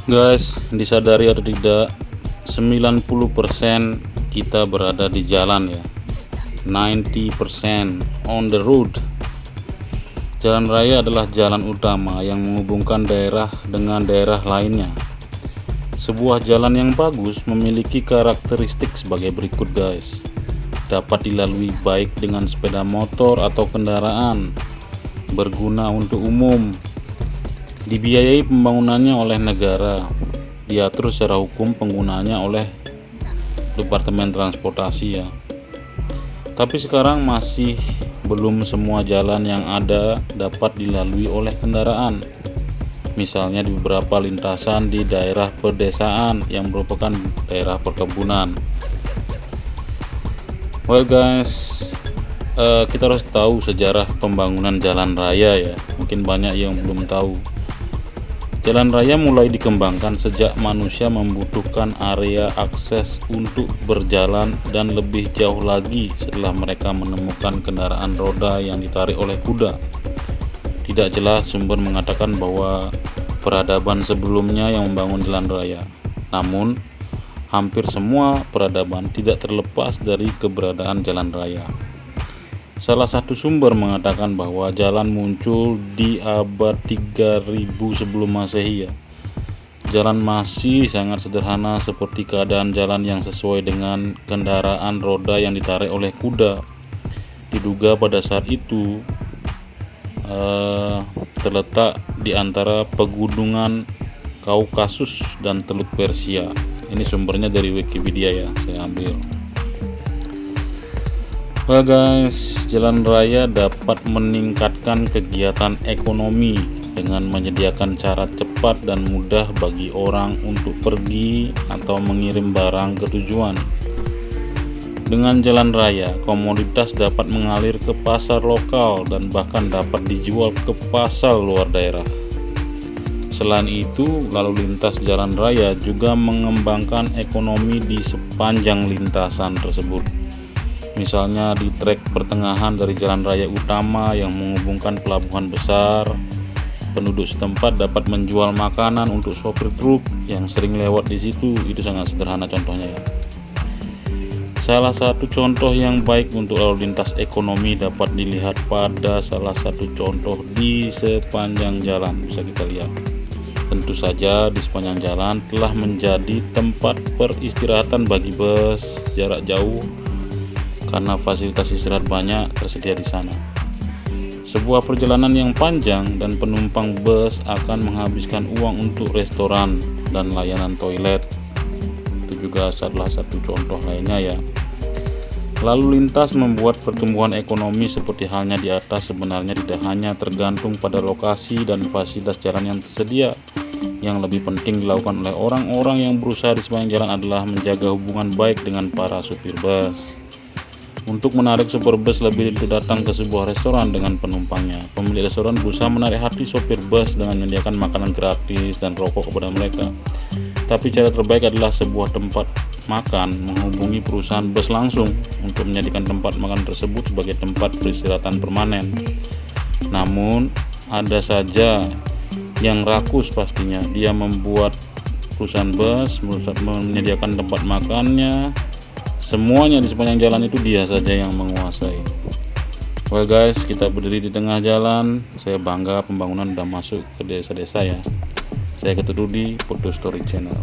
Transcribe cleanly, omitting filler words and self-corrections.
Guys, disadari atau tidak, 90% kita berada di jalan ya. 90% on the road. Jalan raya adalah jalan utama yang menghubungkan daerah dengan daerah lainnya. Sebuah jalan yang bagus memiliki karakteristik sebagai berikut guys. Dapat dilalui baik dengan sepeda motor atau kendaraan, berguna untuk umum, dibiayai pembangunannya oleh negara, diatur secara hukum penggunaannya oleh Departemen Transportasi ya. Tapi sekarang masih belum semua jalan yang ada dapat dilalui oleh kendaraan. Misalnya di beberapa lintasan di daerah pedesaan yang merupakan daerah perkebunan. Well guys, kita harus tahu sejarah pembangunan jalan raya ya. Mungkin banyak yang belum tahu. Jalan raya mulai dikembangkan sejak manusia membutuhkan area akses untuk berjalan dan lebih jauh lagi setelah mereka menemukan kendaraan roda yang ditarik oleh kuda. Tidak jelas sumber mengatakan bahwa peradaban sebelumnya yang membangun jalan raya. Namun, hampir semua peradaban tidak terlepas dari keberadaan jalan raya. Salah satu sumber mengatakan bahwa jalan muncul di abad 3000 sebelum Masehi ya. Jalan masih sangat sederhana seperti keadaan jalan yang sesuai dengan kendaraan roda yang ditarik oleh kuda. Diduga pada saat itu terletak di antara pegunungan Kaukasus dan Teluk Persia. Ini sumbernya dari Wikipedia ya, saya ambil. Well guys, jalan raya dapat meningkatkan kegiatan ekonomi dengan menyediakan cara cepat dan mudah bagi orang untuk pergi atau mengirim barang ke tujuan. Dengan jalan raya, komoditas dapat mengalir ke pasar lokal dan bahkan dapat dijual ke pasar luar daerah. Selain itu, lalu lintas jalan raya juga mengembangkan ekonomi di sepanjang lintasan tersebut. Misalnya di trek pertengahan dari jalan raya utama yang menghubungkan pelabuhan besar, penduduk setempat dapat menjual makanan untuk sopir truk yang sering lewat di situ. Itu sangat sederhana contohnya ya. Salah satu contoh yang baik untuk lalu lintas ekonomi dapat dilihat pada salah satu contoh di sepanjang jalan. Bisa kita lihat. Tentu saja di sepanjang jalan telah menjadi tempat peristirahatan bagi bus jarak jauh karena fasilitas istirahat banyak tersedia di sana. Sebuah perjalanan yang panjang dan penumpang bus akan menghabiskan uang untuk restoran dan layanan toilet. Itu juga salah satu contoh lainnya ya. Lalu lintas membuat pertumbuhan ekonomi seperti halnya di atas sebenarnya tidak hanya tergantung pada lokasi dan fasilitas jalan yang tersedia. Yang lebih penting dilakukan oleh orang-orang yang berusaha di sepanjang jalan adalah menjaga hubungan baik dengan para supir bus. Untuk menarik supir bus lebih untuk datang ke sebuah restoran dengan penumpangnya. Pemilik restoran berusaha menarik hati supir bus dengan menyediakan makanan gratis dan rokok kepada mereka. Tapi cara terbaik adalah sebuah tempat makan menghubungi perusahaan bus langsung untuk menjadikan tempat makan tersebut sebagai tempat peristirahatan permanen. Namun ada saja yang rakus pastinya. Dia membuat perusahaan bus menyediakan tempat makannya. Semuanya di sepanjang jalan itu dia saja yang menguasai. Well guys, kita berdiri di tengah jalan. Saya bangga pembangunan sudah masuk ke desa-desa ya. Saya Ketua Rudi, Foto Story Channel.